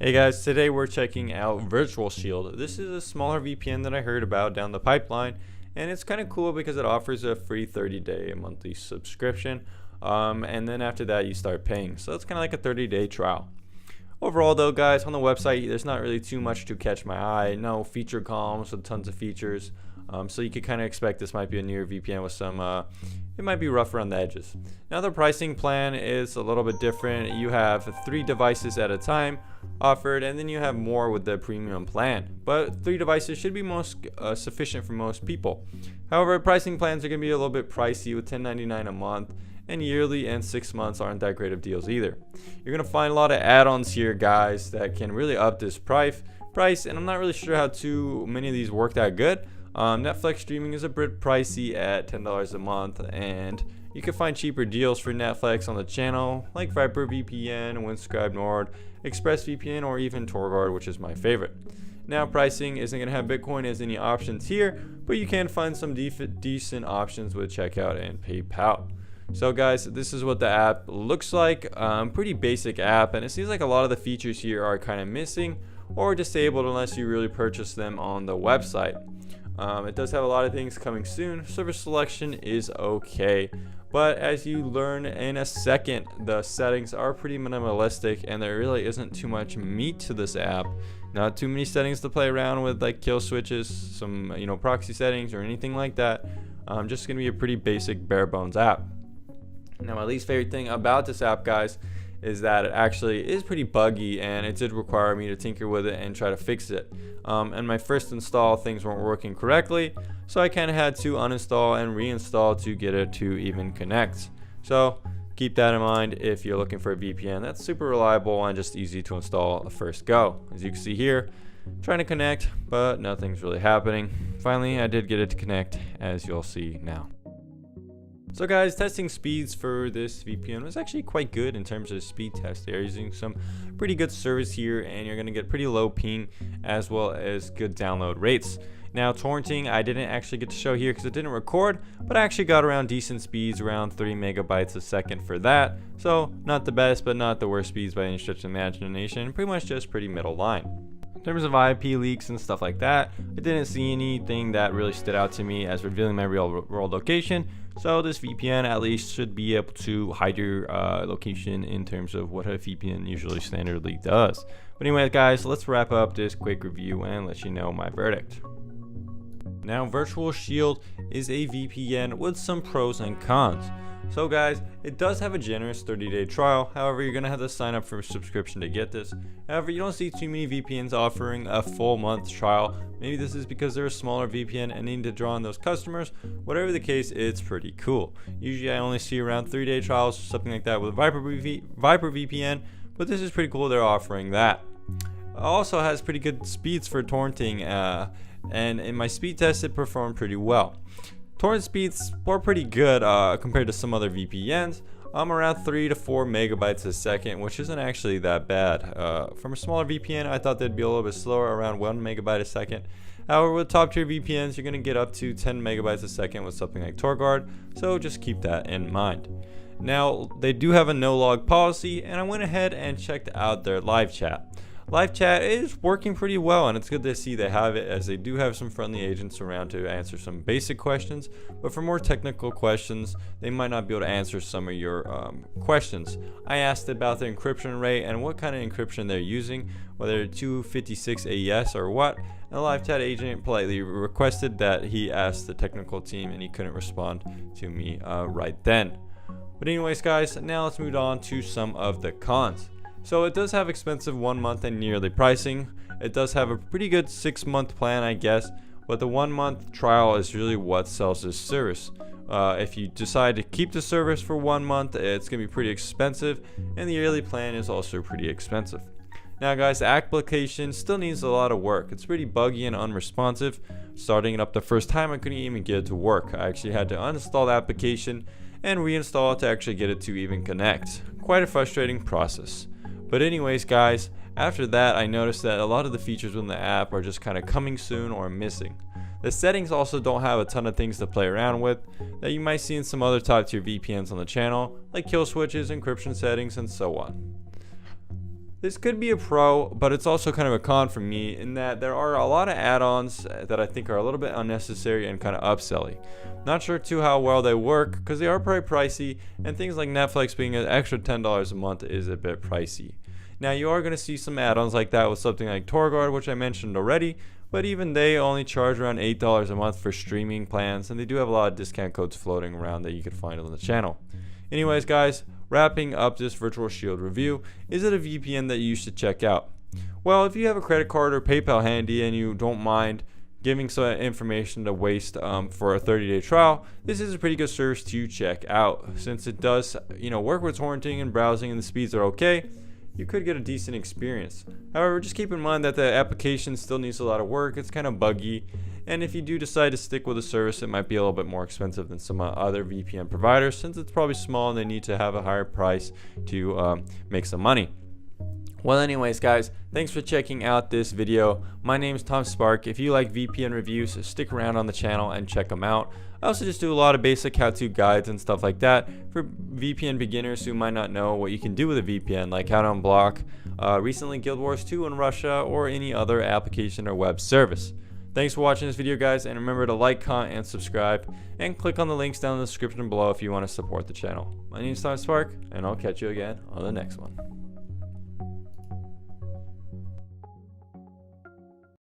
Hey guys, today we're checking out VirtualShield. This is a smaller VPN that I heard about down the pipeline, and it's kind of cool because it offers a free 30-day monthly subscription, and then after that you start paying. So it's kind of like a 30-day trial. Overall though guys, on the website there's not really too much to catch my eye. No feature columns with tons of features, so you could kind of expect this might be a newer VPN with some it might be rough around the edges. Now the pricing plan is a little bit different. You have 3 devices at a time offered, and then you have more with the premium plan, but 3 devices should be most sufficient for most people. However, pricing plans are going to be a little bit pricey with $10.99 a month, and yearly and 6 months aren't that great of deals either. You're going to find a lot of add-ons here guys that can really up this price, and I'm not really sure how too many of these work that good. Netflix streaming is a bit pricey at $10 a month, and you can find cheaper deals for Netflix on the channel like Viper VPN, Windscribe Nord, ExpressVPN, or even Torguard, which is my favorite. Now pricing isn't going to have Bitcoin as any options here, but you can find some decent options with checkout and PayPal. So guys, this is what the app looks like. Pretty basic app, and it seems like a lot of the features here are kind of missing or disabled unless you really purchase them on the website. It does have a lot of things coming soon. Service selection is okay, but as you learn in a second, the settings are pretty minimalistic and there really isn't too much meat to this app. Not too many settings to play around with, like kill switches, some proxy settings or anything like that. Just gonna be a pretty basic bare bones app. Now my least favorite thing about this app guys is that it actually is pretty buggy, and it did require me to tinker with it and try to fix it. And my first install, things weren't working correctly, so I kind of had to uninstall and reinstall to get it to even connect. So keep that in mind if you're looking for a VPN that's super reliable and just easy to install a first go. As you can see here, trying to connect, but nothing's really happening. Finally, I did get it to connect, as you'll see now. So guys, testing speeds for this VPN was actually quite good in terms of speed test. They're using some pretty good service here, and you're going to get pretty low ping as well as good download rates. Now torrenting, I didn't actually get to show here because it didn't record, but I actually got around decent speeds, around 3 megabytes a second for that. So not the best, but not the worst speeds by any stretch of the imagination. Pretty much just pretty middle line. In terms of IP leaks and stuff like that, I didn't see anything that really stood out to me as revealing my real world location. So this VPN at least should be able to hide your location in terms of what a VPN usually standardly does. But anyway guys, let's wrap up this quick review and let you know my verdict. Now VirtualShield is a VPN with some pros and cons. So guys, it does have a generous 30-day trial. However, you're going to have to sign up for a subscription to get this. However, you don't see too many VPNs offering a full month trial. Maybe this is because they're a smaller VPN and need to draw on those customers. Whatever the case, it's pretty cool. Usually I only see around 3-day trials or something like that with Viper VPN, but this is pretty cool they're offering that. It also has pretty good speeds for torrenting, and in my speed test it performed pretty well. Torrent speeds were pretty good compared to some other VPNs. I'm around 3 to 4 megabytes a second, which isn't actually that bad. From a smaller VPN, I thought they'd be a little bit slower, around 1 megabyte a second. However, with top tier VPNs, you're going to get up to 10 megabytes a second with something like Torguard, so just keep that in mind. Now, they do have a no log policy, and I went ahead and checked out their live chat. Live chat is working pretty well, and it's good to see they have it, as they do have some friendly agents around to answer some basic questions, but for more technical questions they might not be able to answer some of your questions. I asked about the encryption rate and what kind of encryption they're using, whether 256 AES or what, and the live chat agent politely requested that he ask the technical team, and he couldn't respond to me right then. But anyways guys, now let's move on to some of the cons. So it does have expensive 1 month and yearly pricing. It does have a pretty good 6-month plan, I guess, but the 1 month trial is really what sells this service. If you decide to keep the service for 1 month, it's going to be pretty expensive, and the yearly plan is also pretty expensive. Now guys, the application still needs a lot of work. It's pretty buggy and unresponsive. Starting it up the first time, I couldn't even get it to work. I actually had to uninstall the application and reinstall it to actually get it to even connect. Quite a frustrating process. But anyways guys, after that I noticed that a lot of the features within the app are just kind of coming soon or missing. The settings also don't have a ton of things to play around with that you might see in some other top tier VPNs on the channel, like kill switches, encryption settings, and so on. This could be a pro, but it's also kind of a con for me in that there are a lot of add-ons that I think are a little bit unnecessary and kind of upselly. Not sure too how well they work because they are pretty pricey, and things like Netflix being an extra $10 a month is a bit pricey. Now you are going to see some add-ons like that with something like Torguard, which I mentioned already, but even they only charge around $8 a month for streaming plans, and they do have a lot of discount codes floating around that you can find on the channel. Anyways guys, wrapping up this VirtualShield review, is it a VPN that you should check out? Well, if you have a credit card or PayPal handy and you don't mind giving some information to waste for a 30-day trial, this is a pretty good service to check out. Since it does work with torrenting and browsing and the speeds are okay, you could get a decent experience. However, just keep in mind that the application still needs a lot of work. It's kind of buggy, and if you do decide to stick with a service, it might be a little bit more expensive than some other VPN providers, since it's probably small and they need to have a higher price to make some money. Well, anyways guys, thanks for checking out this video. My name is Tom Spark. If you like VPN reviews, stick around on the channel and check them out. I also just do a lot of basic how-to guides and stuff like that for VPN beginners who might not know what you can do with a VPN, like how to unblock recently Guild Wars 2 in Russia or any other application or web service. Thanks for watching this video guys, and remember to like, comment, and subscribe, and click on the links down in the description below if you want to support the channel. My name is Tom Spark, and I'll catch you again on the next one.